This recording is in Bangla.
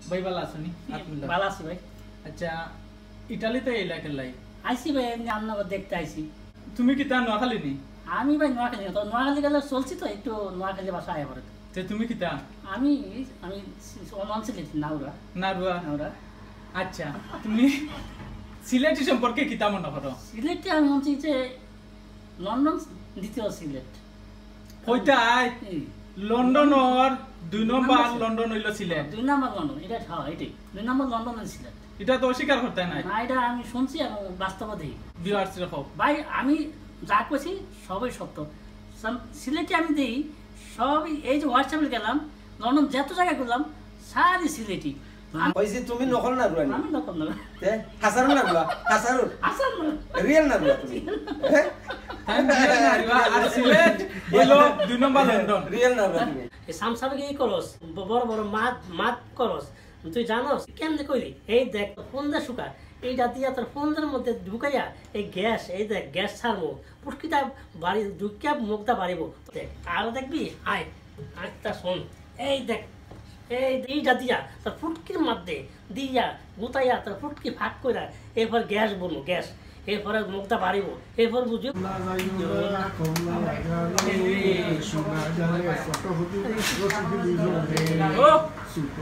ভাই ভালো আছেন? ভালো আছি ভাই। আচ্ছা, ইটালিতে এই লাইকের লাই আইসি ভাই, এমনি আপনাকে দেখতে আইসি। তুমি কি তা নোয়াখালী নি? আমি ভাই নোয়াখালী না, তো নোয়াখালী গেলে চলছি তো একটু নোয়াখালী বাসা আয়া পড়ে। তে তুমি কি তা? আমি আমি নন সিলেটি নাউরা। নারুয়া। নাউরা। আচ্ছা, তুমি সিলেটি সম্পর্কে কি তা মনে করো? সিলেটে আমি হচ্ছি যে লন্ডন দ্বিতীয় সিলেট। কইতাই লন্ডন আর 2 নম্বর লন্ডন হইল সিলেট। 2 নম্বর লন্ডন, এটা হ্যাঁ এটাই 2 নম্বর লন্ডন আর সিলেট। এটা তো অস্বীকার করতে নাই। না, এটা আমি শুনছি এবং বাস্তবে দেখি। ভিউয়ার্স রাখো ভাই, আমি যা কইছি সবই সত্য। সিলেটে আমি দেখি সবই, এই যে হোয়াটসঅ্যাপে গেলাম, লন্ডন যত জায়গায় গেলাম সারি সিলেটি। ওইসে তুমি নকল না গুলা? আমি নকল না। তে হাসারু না গুলা? হাসারু আসল না, রিয়েল না গুলা তুমি? আর সিলেট হইল 2 নম্বর লন্ডন। রিয়েল না গুলা তুমি? এই সামসামে কি করস, বড় বড় মাত করস, তুই জানোস কেমনে কইলি? এই দেখ ফোন দে শুকা, এইটা দিয়া তোর ফোনের মধ্যে ঢুকাইয়া এই গ্যাস, এই দেখ গ্যাস ছাড়বো, পুটকিটা বাড়ি ঢুকিয়া মুখটা বাড়িব। দেখ আর দেখবি, আয় আরেকটা শোন, এই দেখ এইটা দিয়া তোর ফুটকির মধ্যে দিয়া গুতাইয়া তোর ফুটকি ভাগ করে এরপর গ্যাস বলবো, গ্যাস এরপরে মুখটা বাড়িব, এরপর বুঝিও Supo